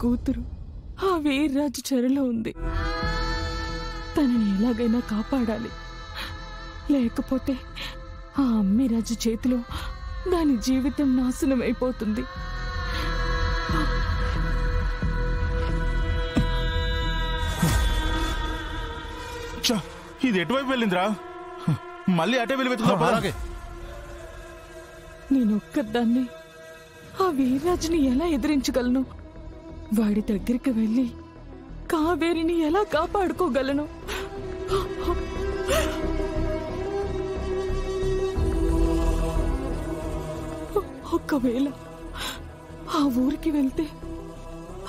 కూతురు ఆ వీర్రాజు చెరలో ఉంది. తనని ఎలాగైనా కాపాడాలి, లేకపోతే ఆ అమ్మిరాజు చేతిలో దాని జీవితం నాశనం అయిపోతుంది. ఇది ఎటువైపు వెళ్ళిందిరా? మళ్ళీ అటే వెళ్ళి వెతుకుతా. నేనొక్కదాన్ని ఆ వీర్రాజుని ఎలా ఎదిరించగలను? వాడి దగ్గరికి వెళ్ళి కావేరిని ఎలా కాపాడుకోగలను? ఒక్కవేళ ఆ ఊరికి వెళ్తే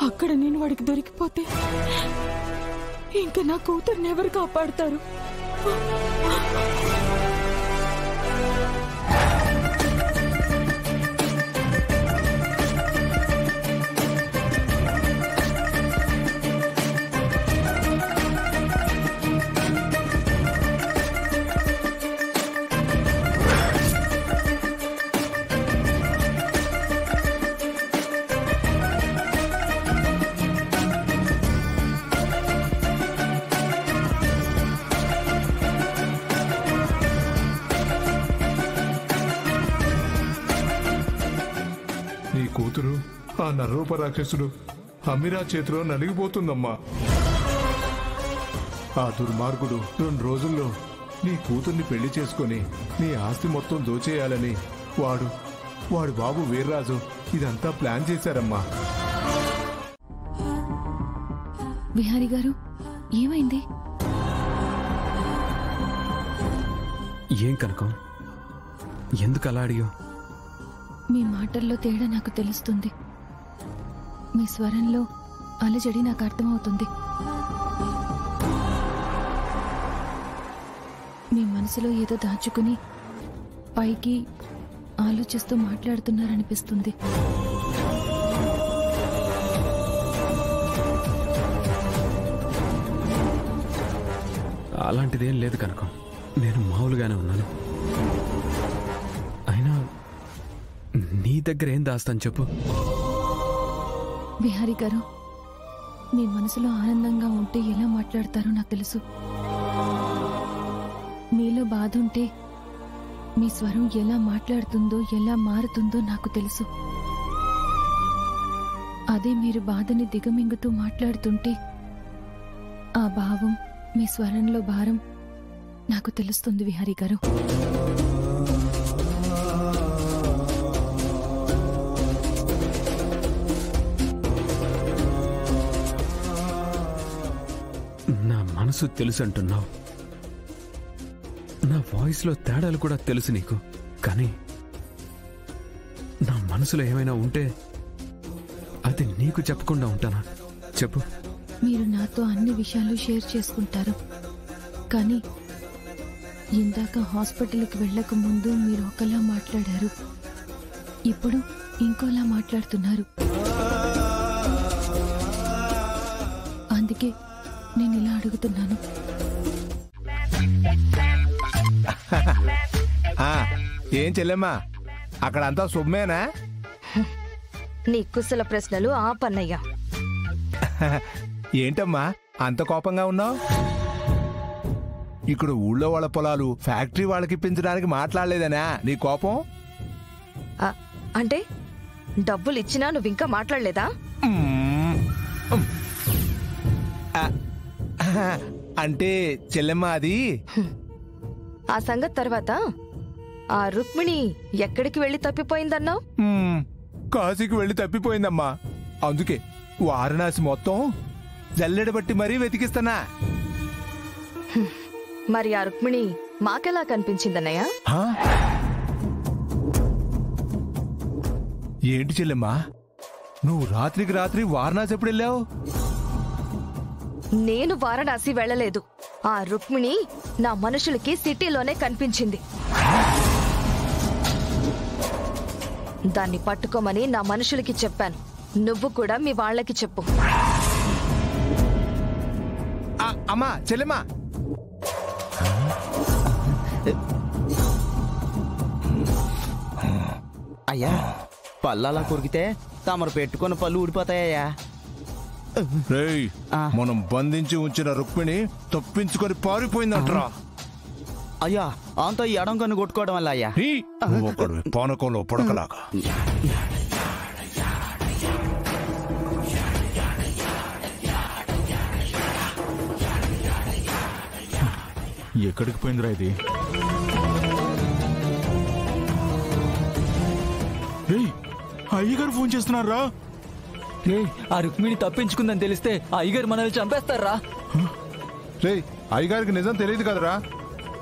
అక్కడ నేను వాడికి దొరికిపోతే ఇంకా నా కూతుర్ని ఎవరు కాపాడుతారు? కూతురు ఆ నరరూప రాక్షసుడు అమిరా చేతిలో నలిగిపోతుందమ్మా. ఆ దుర్మార్గుడు 2 రోజుల్లో నీ కూతుర్ని పెళ్లి చేసుకుని నీ ఆస్తి మొత్తం దోచేయాలని వాడు బాబు వీర్రాజు ఇదంతా ప్లాన్ చేశారమ్మా. విహారీ గారు, ఏమైంది? ఏం కనకం, ఎందుకు అలా అడిగావు? మీ మాటల్లో తేడా నాకు తెలుస్తుంది. మీ స్వరంలో అలజడి నాకు అర్థమవుతుంది. మీ మనసులో ఏదో దాచుకుని పైకి ఆలోచిస్తూ మాట్లాడుతున్నారనిపిస్తుంది. అలాంటిదేం లేదు కనకం, నేను మామూలుగానే ఉన్నాను. అయినా నీ దగ్గర ఏం దాస్తాను చెప్పు. విహారీ గారు, మీ మనసులో ఆనందంగా ఉంటే ఎలా మాట్లాడతారో నాకు తెలుసు. మీలో బాధ ఉంటే మీ స్వరం ఎలా మాట్లాడుతుందో ఎలా మారుతుందో నాకు తెలుసు. అదే మీరు బాధని దిగమింగుతూ మాట్లాడుతుంటే ఆ భావం మీ స్వరంలో భారం నాకు తెలుస్తుంది విహారీ గారు. నా మనసు తెలుసు అంటున్నావు, నా వాయిస్లో తేడాలు కూడా తెలుసు నీకు. కానీ నా మనసులో ఏమైనా ఉంటే అది నీకు చెప్పకుండా ఉంటానా చెప్పు. మీరు నాతో అన్ని విషయాలు షేర్ చేసుకుంటారు, కానీ ఇందాక హాస్పిటల్కి వెళ్ళక ముందు మీరు ఒకలా మాట్లాడారు, ఇప్పుడు ఇంకోలా మాట్లాడుతున్నారు. అందుకే నేను ఇలా అడుగుతున్నాను. ఏం చెల్లెమ్మా, అక్కడంతా శుభమేనా? నీ కుశల ప్రశ్నలు ఆపన్నయ్యా. ఏంటమ్మా అంత కోపంగా ఉన్నావు? ఇక్కడ ఊళ్ళో వాళ్ళ పొలాలు ఫ్యాక్టరీ వాళ్ళకి ఇప్పించడానికి మాట్లాడలేదనా నీ కోపం? అంటే డబ్బులు ఇచ్చినా నువ్వింకా మాట్లాడలేదా? అంటే చెల్లెమ్మ అది ఆ సంగతి తర్వాత ఆ రుక్మిణి ఎక్కడికి వెళ్లి తప్పిపోయిందన్నావు? కాశీకి వెళ్లి తప్పిపోయిందమ్మా. అందుకే వారణాసి మొత్తం జల్లెడబట్టి మరీ వెతికిస్తానా. మరి ఆ రుక్మిణి మాకెలా కనిపించిందన్నయ్య? ఏంటి చెల్లెమ్మా, నువ్వు రాత్రికి రాత్రి వారణాసి ఎప్పుడు వెళ్ళావు? నేను వారణాసి వెళ్ళలేదు. ఆ రుక్మిణి నా మనుషులకి సిటీలోనే కనిపించింది. దాన్ని పట్టుకోమని నా మనుషులకి చెప్పాను. నువ్వు కూడా మీ వాళ్ళకి చెప్పు. అమ్మా చెల్లెమ్మా, అయ్యా పళ్ళు అలా కొరికితే తమరు పెట్టుకున్న పళ్ళు ఊడిపోతాయ్యా. రేయ్, మనం బంధించి ఉంచిన రుక్మిణి తప్పించుకొని పారిపోయిందంటరా. అయ్యా అంతా ఈ ఎడం కన్ను కొట్టుకోవడం వల్ల అయ్యా. ఒకడు పానకంలో పొడకలాగా. ఎక్కడికి పోయిందిరా ఇది? రేయ్, అయ్యగారు ఫోన్ చేస్తున్నారా? ఆ రుక్మిణి తప్పించుకుందని తెలిస్తే ఆ అయ్యగారు మనల్ని చంపేస్తారా? రేయ్, అయ్యగారికి నిజం తెలియదు కదరా,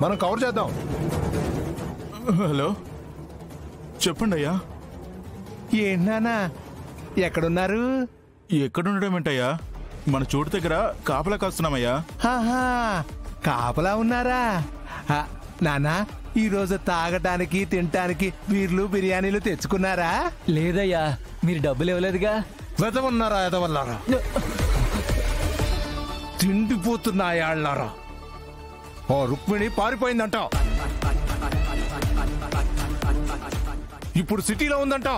మనం కవర్ చేద్దాం. హలో, చెప్పండి అయ్యా. ఏంటన్నా ఎక్కడున్నారు? ఎక్కడుండడం ఏంటయ్యా? మన చోటు దగ్గర కాపలా కాస్తున్నామయ్యా. ఆహా, కాపలా ఉన్నారా? నానా, ఈ రోజు తాగటానికి తినటానికి బీర్లు బిర్యానీలు తెచ్చుకున్నారా? లేదయ్యా, మీరు డబ్బులు ఇవ్వలేదుగా. వెదవన్నారా ఎదవల్లారా, తిండిపోతున్నాయాళ్ళారా. ఓ రుక్మిణి పారిపోయిందంట, ఇప్పుడు సిటీలో ఉందంట.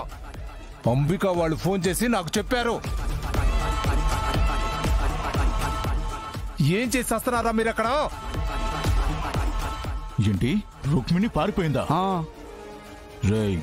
అంబిక వాళ్ళు ఫోన్ చేసి నాకు చెప్పారు. ఏం చేసి వస్తున్నారా మీరు అక్కడ? ఏంటి, రుక్మిణి పారిపోయిందా? రేయ్,